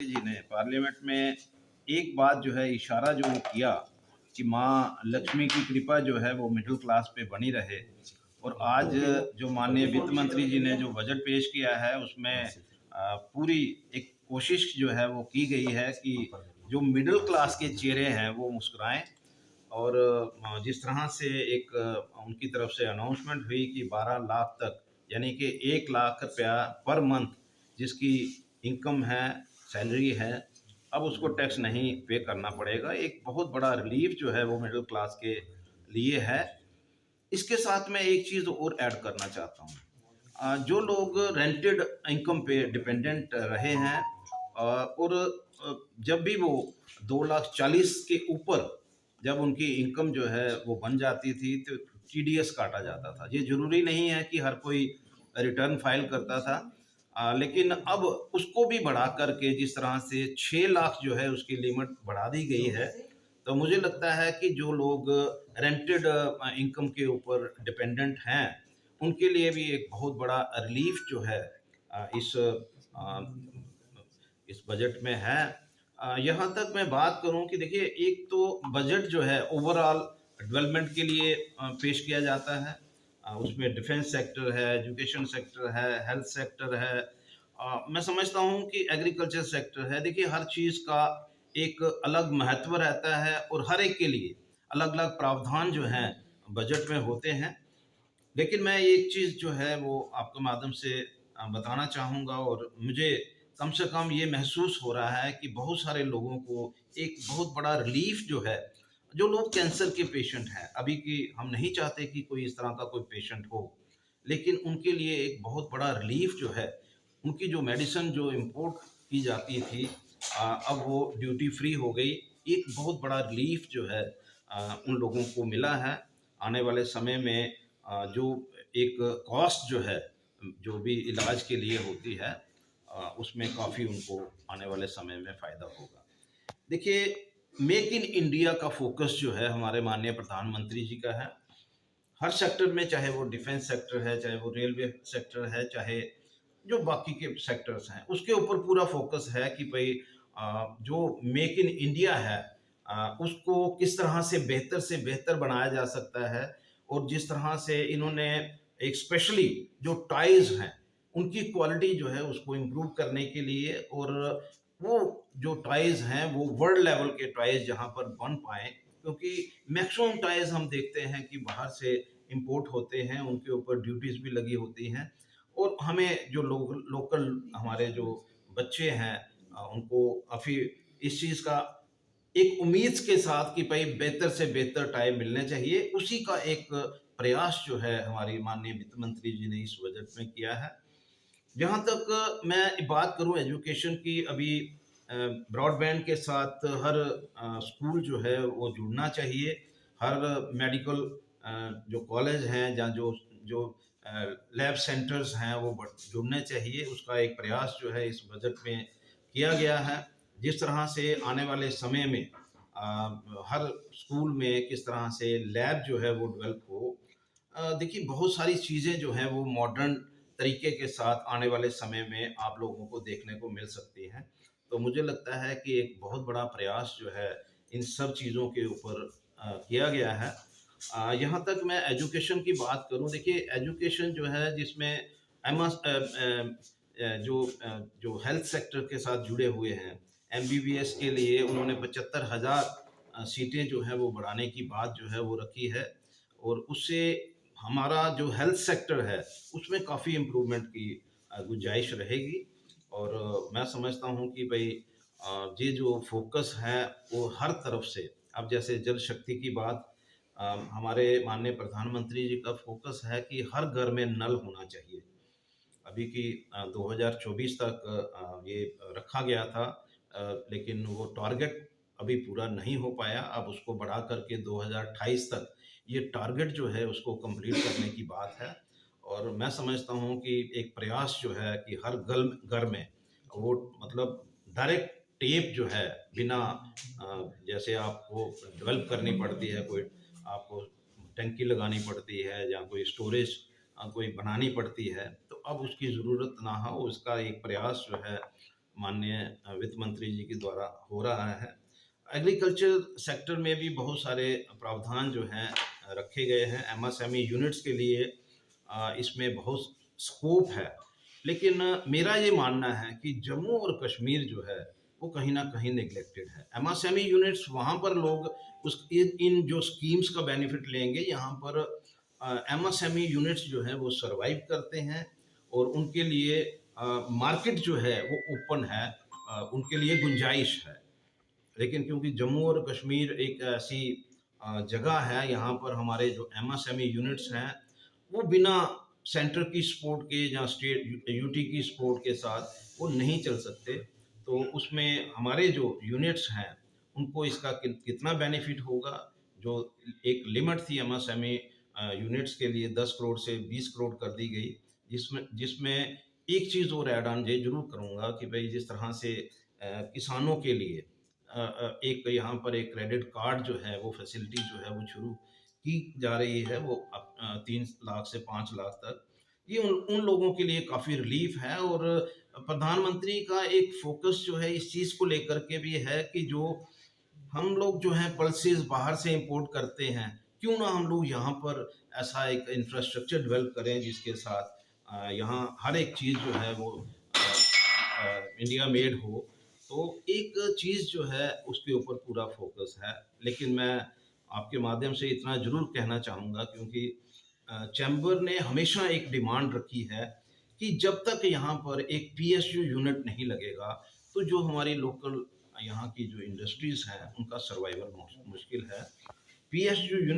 जी ने पार्लियामेंट में एक बात जो है इशारा जो किया कि माँ लक्ष्मी की कृपा जो है वो मिडिल क्लास पे बनी रहे। और आज जो माननीय वित्त मंत्री जी ने जो बजट पेश किया है उसमें पूरी एक कोशिश जो है वो की गई है कि जो मिडिल क्लास के चेहरे हैं वो मुस्कुराएं। और जिस तरह से एक उनकी तरफ से अनाउंसमेंट हुई कि 12 लाख तक यानी कि 1 लाख रुपया पर मंथ जिसकी इनकम है, सैलरी है, अब उसको टैक्स नहीं पे करना पड़ेगा। एक बहुत बड़ा रिलीफ जो है वो मिडिल क्लास के लिए है। इसके साथ मैं एक चीज़ और ऐड करना चाहता हूँ। जो लोग रेंटेड इनकम पे डिपेंडेंट रहे हैं और जब भी वो 2,40,000 के ऊपर जब उनकी इनकम जो है वो बन जाती थी तो टीडीएस काटा जाता था। ये ज़रूरी नहीं है कि हर कोई रिटर्न फाइल करता था। लेकिन अब उसको भी बढ़ा करके जिस तरह से 6 लाख जो है उसकी लिमिट बढ़ा दी गई है, तो मुझे लगता है कि जो लोग रेंटेड इनकम के ऊपर डिपेंडेंट हैं, उनके लिए भी एक बहुत बड़ा रिलीफ जो है अ, इस बजट में है। यहाँ तक मैं बात करूँ कि देखिए एक तो बजट जो है ओवरऑल डेवलपमेंट के लिए पेश किया जाता है। उसमें डिफेंस सेक्टर है, एजुकेशन सेक्टर है, हेल्थ सेक्टर है। मैं समझता हूँ कि एग्रीकल्चर सेक्टर है। देखिए हर चीज़ का एक अलग महत्व रहता है और हर एक के लिए अलग-अलग प्रावधान जो हैं बजट में होते हैं। लेकिन मैं एक चीज़ जो है वो आपके माध्यम से बताना चाहूँगा और मुझे कम से कम ये महसूस हो रहा है कि बहुत सारे लोगों को एक बहुत बड़ा रिलीफ जो है, जो लोग कैंसर के पेशेंट हैं, अभी की हम नहीं चाहते कि कोई इस तरह का कोई पेशेंट हो, लेकिन उनके लिए एक बहुत बड़ा रिलीफ जो है, उनकी जो मेडिसिन जो इम्पोर्ट की जाती थी अब वो ड्यूटी फ्री हो गई। एक बहुत बड़ा रिलीफ जो है उन लोगों को मिला है। आने वाले समय में जो एक कॉस्ट जो है, जो भी इलाज के लिए होती है उसमें काफ़ी उनको आने वाले समय में फ़ायदा होगा। देखिए, मेक इन इंडिया का फ़ोकस जो है हमारे माननीय प्रधानमंत्री जी का है। हर सेक्टर में, चाहे वो डिफेंस सेक्टर है, चाहे वो रेलवे सेक्टर है, चाहे जो बाकी के सेक्टर्स हैं, उसके ऊपर पूरा फ़ोकस है कि भई जो मेक इन इंडिया है उसको किस तरह से बेहतर बनाया जा सकता है। और जिस तरह से इन्होंने एक स्पेशली जो टॉयज़ हैं, उनकी क्वालिटी जो है उसको इम्प्रूव करने के लिए और वो जो टॉयज़ हैं वो वर्ल्ड लेवल के टॉयज़ जहाँ पर बन पाएँ, क्योंकि मैक्सिमम टॉयज़ हम देखते हैं कि बाहर से इम्पोर्ट होते हैं, उनके ऊपर ड्यूटीज़ भी लगी होती हैं और हमें जो लोकल हमारे जो बच्चे हैं उनको काफ़ी इस चीज़ का एक उम्मीद के साथ कि भाई बेहतर से बेहतर टाइम मिलने चाहिए, उसी का एक प्रयास जो है हमारी माननीय वित्त मंत्री जी ने इस बजट में किया है। जहाँ तक मैं बात करूँ एजुकेशन की, अभी ब्रॉडबैंड के साथ हर स्कूल जो है वो जुड़ना चाहिए। हर मेडिकल जो कॉलेज हैं या जो जो लैब सेंटर्स हैं वो जुड़ने चाहिए। उसका एक प्रयास जो है इस बजट में किया गया है। जिस तरह से आने वाले समय में हर स्कूल में किस तरह से लैब जो है वो डेवलप हो। देखिए बहुत सारी चीज़ें जो हैं वो मॉडर्न तरीके के साथ आने वाले समय में आप लोगों को देखने को मिल सकती हैं। तो मुझे लगता है कि एक बहुत बड़ा प्रयास जो है इन सब चीज़ों के ऊपर किया गया है। यहाँ तक मैं एजुकेशन की बात करूँ, देखिए एजुकेशन जो है जिसमें जो हेल्थ सेक्टर के साथ जुड़े हुए हैं, एमबीबीएस के लिए उन्होंने 75,000 सीटें जो हैं वो बढ़ाने की बात जो है वो रखी है। और उससे हमारा जो हेल्थ सेक्टर है उसमें काफ़ी इम्प्रूवमेंट की गुंजाइश रहेगी। और मैं समझता हूँ कि भाई ये जो फोकस है वो हर तरफ से, अब जैसे जल शक्ति की बात, हमारे माननीय प्रधानमंत्री जी का फोकस है कि हर घर में नल होना चाहिए। अभी की 2024 तक ये रखा गया था, लेकिन वो टारगेट अभी पूरा नहीं हो पाया। अब उसको बढ़ा करके 2028 तक ये टारगेट जो है उसको कंप्लीट करने की बात है। और मैं समझता हूँ कि एक प्रयास जो है कि हर घर में वो मतलब डायरेक्ट टेप जो है बिना जैसे आपको डेवलप करनी पड़ती है, कोई आपको टंकी लगानी पड़ती है या कोई स्टोरेज कोई बनानी पड़ती है, तो अब उसकी ज़रूरत ना हो, उसका एक प्रयास जो है माननीय वित्त मंत्री जी के द्वारा हो रहा है। एग्रीकल्चर सेक्टर में भी बहुत सारे प्रावधान जो हैं रखे गए हैं। एमएसएमई यूनिट्स के लिए इसमें बहुत स्कोप है। लेकिन मेरा ये मानना है कि जम्मू और कश्मीर जो है वो कहीं न कहीं नेग्लेक्टेड है। एमएसएमई यूनिट्स वहाँ पर लोग उस इन जो स्कीम्स का बेनिफिट लेंगे, यहाँ पर एमएसएमई यूनिट्स जो हैं वो सर्वाइव करते हैं और उनके लिए मार्केट जो है वो ओपन है, उनके लिए गुंजाइश है। लेकिन क्योंकि जम्मू और कश्मीर एक ऐसी जगह है, यहाँ पर हमारे जो एमएसएमई यूनिट्स हैं वो बिना सेंटर की सपोर्ट के या स्टेट यूटी की सपोर्ट के साथ वो नहीं चल सकते। तो उसमें हमारे जो यूनिट्स हैं उनको इसका कितना बेनिफिट होगा। जो एक लिमिट थी एमएसएमई यूनिट्स के लिए 10 करोड़ से 20 करोड़ कर दी गई, जिसमें जिसमें एक चीज़ और ऐड ऑन ये जरूर करूँगा कि भाई जिस तरह से किसानों के लिए एक यहाँ पर एक क्रेडिट कार्ड जो है वो फैसिलिटी जो है वो शुरू की जा रही है, वो 3 लाख से 5 लाख तक। ये उन लोगों के लिए काफ़ी रिलीफ है और प्रधानमंत्री का एक फोकस जो है इस चीज़ को लेकर के भी है कि जो हम लोग जो हैं पल्सेस बाहर से इंपोर्ट करते हैं, क्यों ना हम लोग यहाँ पर ऐसा एक इंफ्रास्ट्रक्चर डेवलप करें जिसके साथ यहाँ हर एक चीज़ जो है वो इंडिया मेड हो। तो एक चीज़ जो है उसके ऊपर पूरा फोकस है। लेकिन मैं आपके माध्यम से इतना ज़रूर कहना चाहूँगा, क्योंकि चैम्बर ने हमेशा एक डिमांड रखी है कि जब तक यहाँ पर एक पीएसयू यूनिट नहीं लगेगा तो जो हमारी लोकल यहाँ की जो इंडस्ट्रीज़ हैं उनका सर्वाइवल मुश्किल है। PSU unit